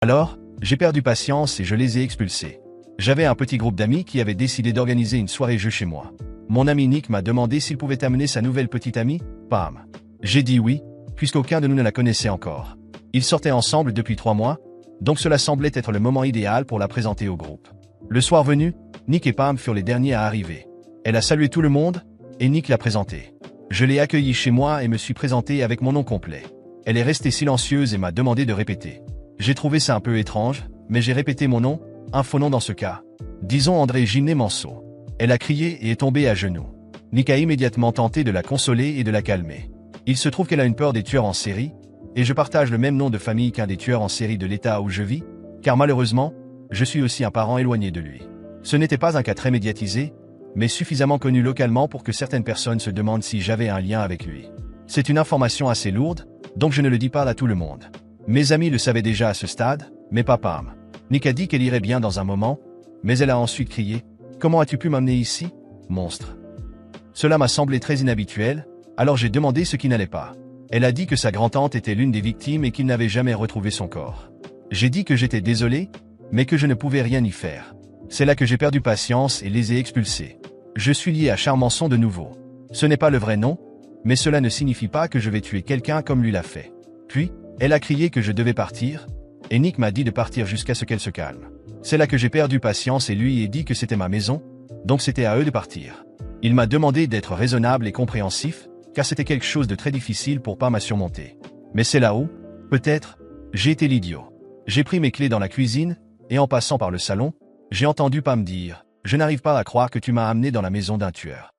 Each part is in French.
Alors, j'ai perdu patience et je les ai expulsés. J'avais un petit groupe d'amis qui avait décidé d'organiser une soirée jeu chez moi. Mon ami Nick m'a demandé s'il pouvait amener sa nouvelle petite amie, Pam. J'ai dit oui, puisqu'aucun de nous ne la connaissait encore. Ils sortaient ensemble depuis 3 mois, donc cela semblait être le moment idéal pour la présenter au groupe. Le soir venu, Nick et Pam furent les derniers à arriver. Elle a salué tout le monde, et Nick l'a présentée. Je l'ai accueillie chez moi et me suis présenté avec mon nom complet. Elle est restée silencieuse et m'a demandé de répéter. J'ai trouvé ça un peu étrange, mais j'ai répété mon nom, un faux nom dans ce cas. Disons André Gimné Manceau. Elle a crié et est tombée à genoux. Nick a immédiatement tenté de la consoler et de la calmer. Il se trouve qu'elle a une peur des tueurs en série, et je partage le même nom de famille qu'un des tueurs en série de l'État où je vis, car malheureusement, je suis aussi un parent éloigné de lui. Ce n'était pas un cas très médiatisé, mais suffisamment connu localement pour que certaines personnes se demandent si j'avais un lien avec lui. C'est une information assez lourde, donc je ne le dis pas à tout le monde. Mes amis le savaient déjà à ce stade, mais pas Pam. Nick a dit qu'elle irait bien dans un moment, mais elle a ensuite crié « Comment as-tu pu m'amener ici, monstre ?» Cela m'a semblé très inhabituel, alors j'ai demandé ce qui n'allait pas. Elle a dit que sa grand-tante était l'une des victimes et qu'il n'avait jamais retrouvé son corps. J'ai dit que j'étais désolé, mais que je ne pouvais rien y faire. C'est là que j'ai perdu patience et les ai expulsés. Je suis lié à Charmanson de nouveau. Ce n'est pas le vrai nom, mais cela ne signifie pas que je vais tuer quelqu'un comme lui l'a fait. Puis, elle a crié que je devais partir, et Nick m'a dit de partir jusqu'à ce qu'elle se calme. C'est là que j'ai perdu patience et lui ai dit que c'était ma maison, donc c'était à eux de partir. Il m'a demandé d'être raisonnable et compréhensif, car c'était quelque chose de très difficile pour Pam à surmonter. Mais c'est là où, peut-être, j'ai été l'idiot. J'ai pris mes clés dans la cuisine, et en passant par le salon, j'ai entendu Pam dire « Je n'arrive pas à croire que tu m'as amené dans la maison d'un tueur. »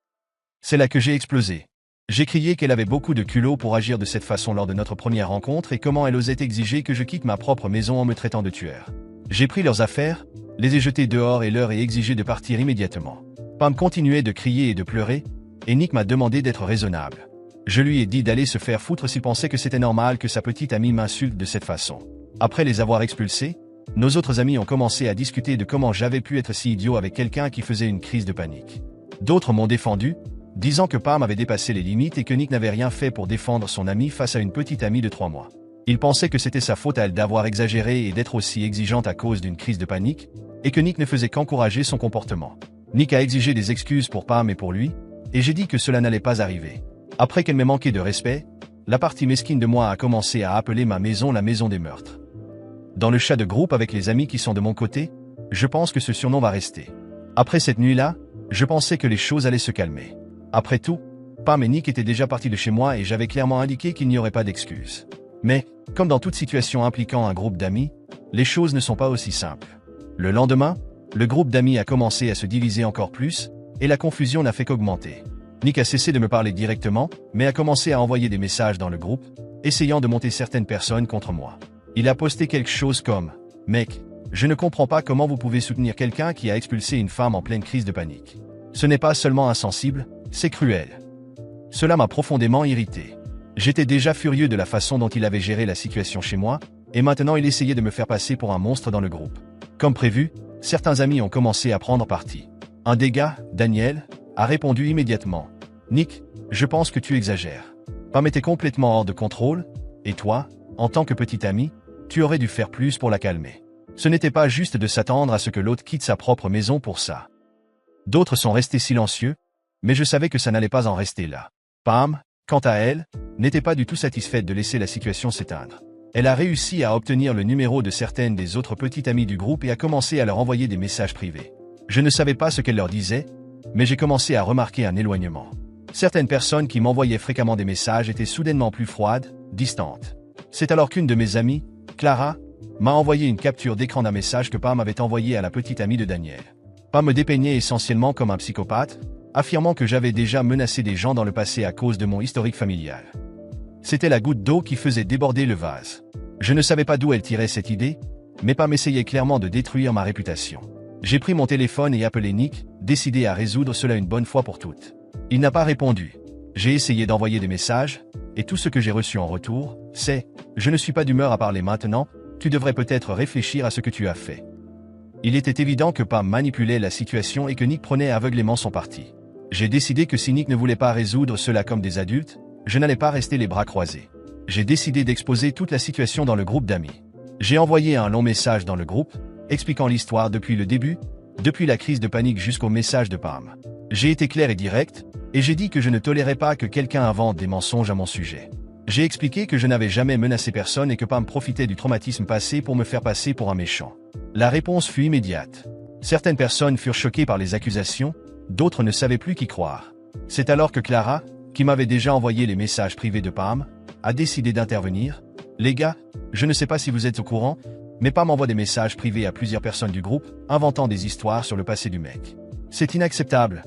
C'est là que j'ai explosé. J'ai crié qu'elle avait beaucoup de culot pour agir de cette façon lors de notre première rencontre et comment elle osait exiger que je quitte ma propre maison en me traitant de tueur. J'ai pris leurs affaires, les ai jetées dehors et leur ai exigé de partir immédiatement. Pam continuait de crier et de pleurer, et Nick m'a demandé d'être raisonnable. Je lui ai dit d'aller se faire foutre s'il pensait que c'était normal que sa petite amie m'insulte de cette façon. Après les avoir expulsés, nos autres amis ont commencé à discuter de comment j'avais pu être si idiot avec quelqu'un qui faisait une crise de panique. D'autres m'ont défendu, disant que Pam avait dépassé les limites et que Nick n'avait rien fait pour défendre son amie face à une petite amie de 3 mois. Ils pensaient que c'était sa faute à elle d'avoir exagéré et d'être aussi exigeante à cause d'une crise de panique, et que Nick ne faisait qu'encourager son comportement. Nick a exigé des excuses pour Pam et pour lui, et j'ai dit que cela n'allait pas arriver. Après qu'elle m'ait manqué de respect, la partie mesquine de moi a commencé à appeler ma maison la maison des meurtres. Dans le chat de groupe avec les amis qui sont de mon côté, je pense que ce surnom va rester. Après cette nuit-là, je pensais que les choses allaient se calmer. Après tout, Pam et Nick étaient déjà partis de chez moi et j'avais clairement indiqué qu'il n'y aurait pas d'excuses. Mais, comme dans toute situation impliquant un groupe d'amis, les choses ne sont pas aussi simples. Le lendemain, le groupe d'amis a commencé à se diviser encore plus, et la confusion n'a fait qu'augmenter. Nick a cessé de me parler directement, mais a commencé à envoyer des messages dans le groupe, essayant de monter certaines personnes contre moi. Il a posté quelque chose comme « Mec, je ne comprends pas comment vous pouvez soutenir quelqu'un qui a expulsé une femme en pleine crise de panique. Ce n'est pas seulement insensible, c'est cruel. » Cela m'a profondément irrité. J'étais déjà furieux de la façon dont il avait géré la situation chez moi, et maintenant il essayait de me faire passer pour un monstre dans le groupe. Comme prévu, certains amis ont commencé à prendre parti. Un des gars, Daniel, a répondu immédiatement « Nick, je pense que tu exagères. Pam était complètement hors de contrôle, et toi, en tant que petit ami, tu aurais dû faire plus pour la calmer. Ce n'était pas juste de s'attendre à ce que l'autre quitte sa propre maison pour ça. » D'autres sont restés silencieux, mais je savais que ça n'allait pas en rester là. Pam, quant à elle, n'était pas du tout satisfaite de laisser la situation s'éteindre. Elle a réussi à obtenir le numéro de certaines des autres petites amies du groupe et a commencé à leur envoyer des messages privés. Je ne savais pas ce qu'elle leur disait, mais j'ai commencé à remarquer un éloignement. Certaines personnes qui m'envoyaient fréquemment des messages étaient soudainement plus froides, distantes. C'est alors qu'une de mes amies, Clara, m'a envoyé une capture d'écran d'un message que Pam avait envoyé à la petite amie de Daniel. Pam me dépeignait essentiellement comme un psychopathe, affirmant que j'avais déjà menacé des gens dans le passé à cause de mon historique familial. C'était la goutte d'eau qui faisait déborder le vase. Je ne savais pas d'où elle tirait cette idée, mais Pam essayait clairement de détruire ma réputation. J'ai pris mon téléphone et appelé Nick, décidé à résoudre cela une bonne fois pour toutes. Il n'a pas répondu. J'ai essayé d'envoyer des messages, et tout ce que j'ai reçu en retour, c'est « Je ne suis pas d'humeur à parler maintenant, tu devrais peut-être réfléchir à ce que tu as fait. » Il était évident que Pam manipulait la situation et que Nick prenait aveuglément son parti. J'ai décidé que si Nick ne voulait pas résoudre cela comme des adultes, je n'allais pas rester les bras croisés. J'ai décidé d'exposer toute la situation dans le groupe d'amis. J'ai envoyé un long message dans le groupe, expliquant l'histoire depuis le début, depuis la crise de panique jusqu'au message de Pam. J'ai été clair et direct, et j'ai dit que je ne tolérais pas que quelqu'un invente des mensonges à mon sujet. J'ai expliqué que je n'avais jamais menacé personne et que Pam profitait du traumatisme passé pour me faire passer pour un méchant. La réponse fut immédiate. Certaines personnes furent choquées par les accusations, d'autres ne savaient plus qui croire. C'est alors que Clara, qui m'avait déjà envoyé les messages privés de Pam, a décidé d'intervenir. Les gars, je ne sais pas si vous êtes au courant, mais Pam envoie des messages privés à plusieurs personnes du groupe, inventant des histoires sur le passé du mec. C'est inacceptable.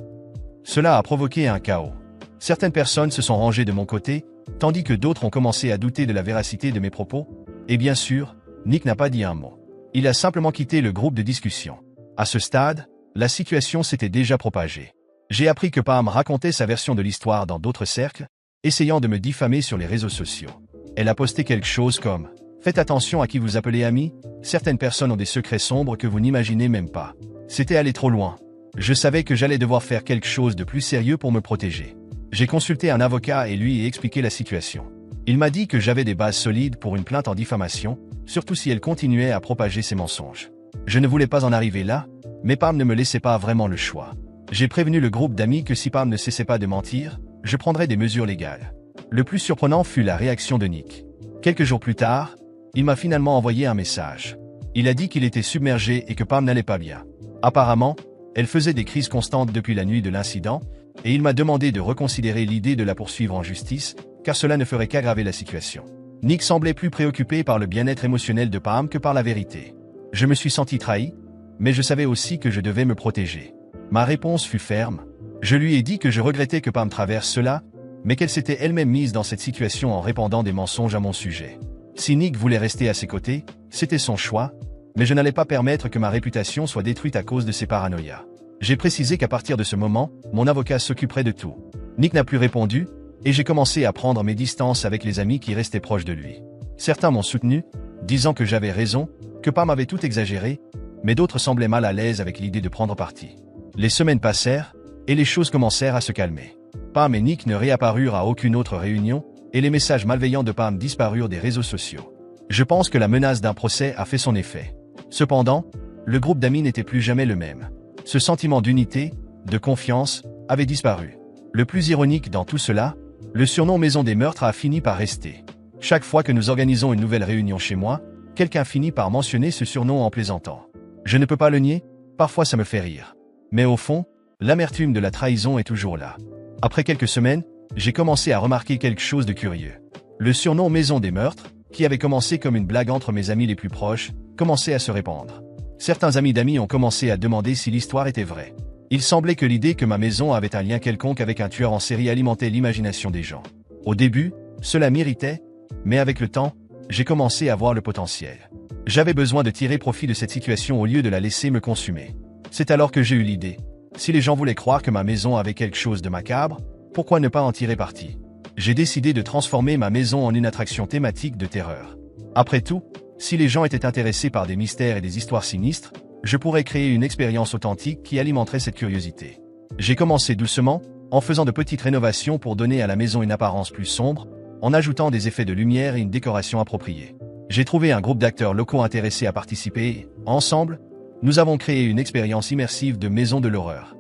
Cela a provoqué un chaos. Certaines personnes se sont rangées de mon côté, tandis que d'autres ont commencé à douter de la véracité de mes propos, et bien sûr, Nick n'a pas dit un mot. Il a simplement quitté le groupe de discussion. À ce stade, la situation s'était déjà propagée. J'ai appris que Pam racontait sa version de l'histoire dans d'autres cercles, essayant de me diffamer sur les réseaux sociaux. Elle a posté quelque chose comme « Faites attention à qui vous appelez ami, certaines personnes ont des secrets sombres que vous n'imaginez même pas. » C'était aller trop loin. Je savais que j'allais devoir faire quelque chose de plus sérieux pour me protéger. J'ai consulté un avocat et lui ai expliqué la situation. Il m'a dit que j'avais des bases solides pour une plainte en diffamation, surtout si elle continuait à propager ses mensonges. Je ne voulais pas en arriver là, mais Pam ne me laissait pas vraiment le choix. J'ai prévenu le groupe d'amis que si Pam ne cessait pas de mentir, je prendrais des mesures légales. Le plus surprenant fut la réaction de Nick. Quelques jours plus tard, il m'a finalement envoyé un message. Il a dit qu'il était submergé et que Pam n'allait pas bien. Apparemment, elle faisait des crises constantes depuis la nuit de l'incident, et il m'a demandé de reconsidérer l'idée de la poursuivre en justice, car cela ne ferait qu'aggraver la situation. Nick semblait plus préoccupé par le bien-être émotionnel de Pam que par la vérité. Je me suis senti trahi, mais je savais aussi que je devais me protéger. Ma réponse fut ferme. Je lui ai dit que je regrettais que Pam traverse cela, mais qu'elle s'était elle-même mise dans cette situation en répandant des mensonges à mon sujet. Si Nick voulait rester à ses côtés, c'était son choix, mais je n'allais pas permettre que ma réputation soit détruite à cause de ses paranoïas. J'ai précisé qu'à partir de ce moment, mon avocat s'occuperait de tout. Nick n'a plus répondu, et j'ai commencé à prendre mes distances avec les amis qui restaient proches de lui. Certains m'ont soutenu, disant que j'avais raison, que Pam avait tout exagéré, mais d'autres semblaient mal à l'aise avec l'idée de prendre parti. Les semaines passèrent, et les choses commencèrent à se calmer. Pam et Nick ne réapparurent à aucune autre réunion, et les messages malveillants de Pam disparurent des réseaux sociaux. Je pense que la menace d'un procès a fait son effet. Cependant, le groupe d'amis n'était plus jamais le même. Ce sentiment d'unité, de confiance, avait disparu. Le plus ironique dans tout cela, le surnom Maison des Meurtres a fini par rester. Chaque fois que nous organisons une nouvelle réunion chez moi, quelqu'un finit par mentionner ce surnom en plaisantant. Je ne peux pas le nier, parfois ça me fait rire. Mais au fond, l'amertume de la trahison est toujours là. Après quelques semaines, j'ai commencé à remarquer quelque chose de curieux. Le surnom Maison des Meurtres, qui avait commencé comme une blague entre mes amis les plus proches, commençait à se répandre. Certains amis d'amis ont commencé à demander si l'histoire était vraie. Il semblait que l'idée que ma maison avait un lien quelconque avec un tueur en série alimentait l'imagination des gens. Au début, cela m'irritait, mais avec le temps, j'ai commencé à voir le potentiel. J'avais besoin de tirer profit de cette situation au lieu de la laisser me consumer. C'est alors que j'ai eu l'idée. Si les gens voulaient croire que ma maison avait quelque chose de macabre, pourquoi ne pas en tirer parti? J'ai décidé de transformer ma maison en une attraction thématique de terreur. Après tout, si les gens étaient intéressés par des mystères et des histoires sinistres, je pourrais créer une expérience authentique qui alimenterait cette curiosité. J'ai commencé doucement, en faisant de petites rénovations pour donner à la maison une apparence plus sombre, en ajoutant des effets de lumière et une décoration appropriée. J'ai trouvé un groupe d'acteurs locaux intéressés à participer et, ensemble, nous avons créé une expérience immersive de maison de l'horreur.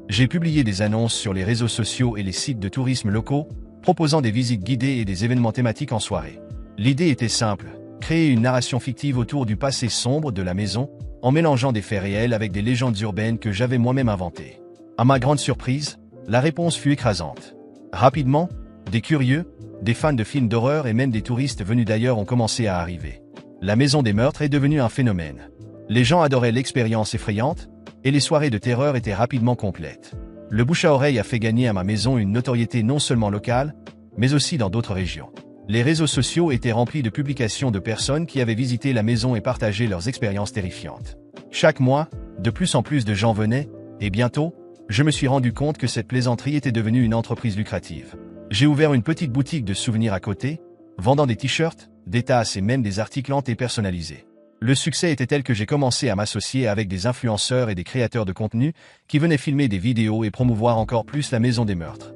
J'ai publié des annonces sur les réseaux sociaux et les sites de tourisme locaux, proposant des visites guidées et des événements thématiques en soirée. L'idée était simple, créer une narration fictive autour du passé sombre de la maison, en mélangeant des faits réels avec des légendes urbaines que j'avais moi-même inventées. À ma grande surprise, la réponse fut écrasante. Rapidement, des curieux, des fans de films d'horreur et même des touristes venus d'ailleurs ont commencé à arriver. La Maison des Meurtres est devenue un phénomène. Les gens adoraient l'expérience effrayante, et les soirées de terreur étaient rapidement complètes. Le bouche à oreille a fait gagner à ma maison une notoriété non seulement locale, mais aussi dans d'autres régions. Les réseaux sociaux étaient remplis de publications de personnes qui avaient visité la maison et partagé leurs expériences terrifiantes. Chaque mois, de plus en plus de gens venaient, et bientôt, je me suis rendu compte que cette plaisanterie était devenue une entreprise lucrative. J'ai ouvert une petite boutique de souvenirs à côté, vendant des t-shirts, des tasses et même des articles hantés personnalisés. Le succès était tel que j'ai commencé à m'associer avec des influenceurs et des créateurs de contenu qui venaient filmer des vidéos et promouvoir encore plus la Maison des Meurtres.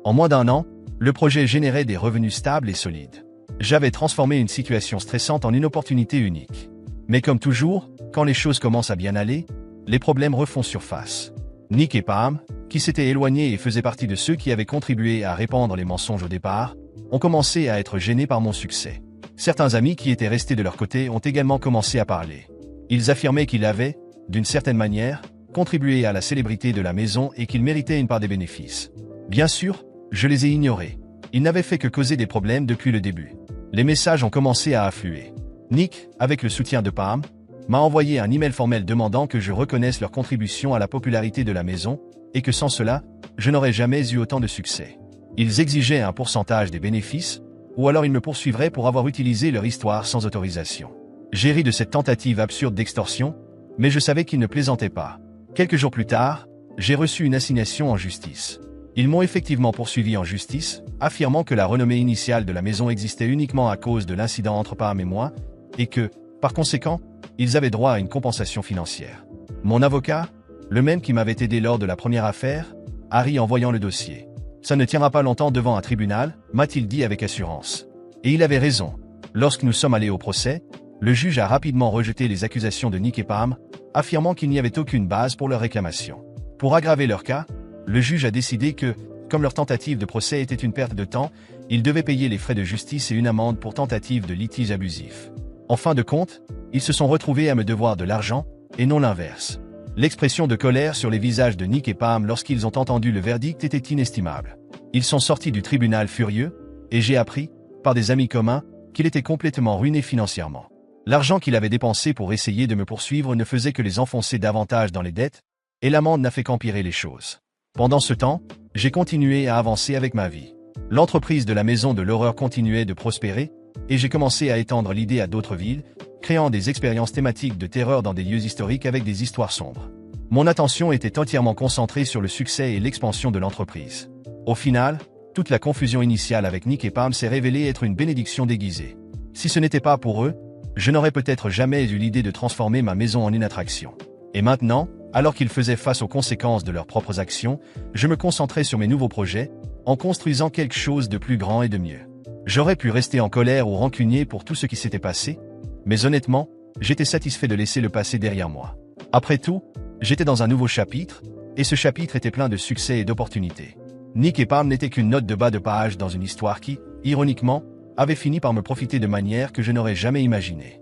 En moins d'un an, le projet générait des revenus stables et solides. j'avais transformé une situation stressante en une opportunité unique. Mais comme toujours, quand les choses commencent à bien aller, les problèmes refont surface. Nick et Pam, qui s'étaient éloignés et faisaient partie de ceux qui avaient contribué à répandre les mensonges au départ, ont commencé à être gênés par mon succès. Certains amis qui étaient restés de leur côté ont également commencé à parler. Ils affirmaient qu'il avait, d'une certaine manière, contribué à la célébrité de la maison et qu'il méritait une part des bénéfices. Bien sûr, je les ai ignorés. Ils n'avaient fait que causer des problèmes depuis le début. Les messages ont commencé à affluer. Nick, avec le soutien de Pam, m'a envoyé un email formel demandant que je reconnaisse leur contribution à la popularité de la maison, et que sans cela, je n'aurais jamais eu autant de succès. Ils exigeaient un pourcentage des bénéfices, ou alors ils me poursuivraient pour avoir utilisé leur histoire sans autorisation. J'ai ri de cette tentative absurde d'extorsion, mais je savais qu'ils ne plaisantaient pas. Quelques jours plus tard, j'ai reçu une assignation en justice. Ils m'ont effectivement poursuivi en justice, affirmant que la renommée initiale de la maison existait uniquement à cause de l'incident entre Pam et moi, et que, par conséquent, ils avaient droit à une compensation financière. Mon avocat, le même qui m'avait aidé lors de la première affaire, a ri en voyant le dossier. Ça ne tiendra pas longtemps devant un tribunal, m'a-t-il dit avec assurance. Et il avait raison. Lorsque nous sommes allés au procès, le juge a rapidement rejeté les accusations de Nick et Pam, affirmant qu'il n'y avait aucune base pour leur réclamation. Pour aggraver leur cas, le juge a décidé que, comme leur tentative de procès était une perte de temps, ils devaient payer les frais de justice et une amende pour tentative de litige abusif. En fin de compte, ils se sont retrouvés à me devoir de l'argent, et non l'inverse. L'expression de colère sur les visages de Nick et Pam lorsqu'ils ont entendu le verdict était inestimable. Ils sont sortis du tribunal furieux, et j'ai appris, par des amis communs, qu'il était complètement ruiné financièrement. L'argent qu'il avait dépensé pour essayer de me poursuivre ne faisait que les enfoncer davantage dans les dettes, et l'amende n'a fait qu'empirer les choses. Pendant ce temps, j'ai continué à avancer avec ma vie. L'entreprise de la maison de l'horreur continuait de prospérer, et j'ai commencé à étendre l'idée à d'autres villes, créant des expériences thématiques de terreur dans des lieux historiques avec des histoires sombres. Mon attention était entièrement concentrée sur le succès et l'expansion de l'entreprise. Au final, toute la confusion initiale avec Nick et Pam s'est révélée être une bénédiction déguisée. Si ce n'était pas pour eux, je n'aurais peut-être jamais eu l'idée de transformer ma maison en une attraction. Et maintenant, alors qu'ils faisaient face aux conséquences de leurs propres actions, je me concentrais sur mes nouveaux projets, en construisant quelque chose de plus grand et de mieux. J'aurais pu rester en colère ou rancunier pour tout ce qui s'était passé, mais honnêtement, j'étais satisfait de laisser le passé derrière moi. Après tout, j'étais dans un nouveau chapitre, et ce chapitre était plein de succès et d'opportunités. Nick et Pam n'étaient qu'une note de bas de page dans une histoire qui, ironiquement, avait fini par me profiter de manière que je n'aurais jamais imaginée.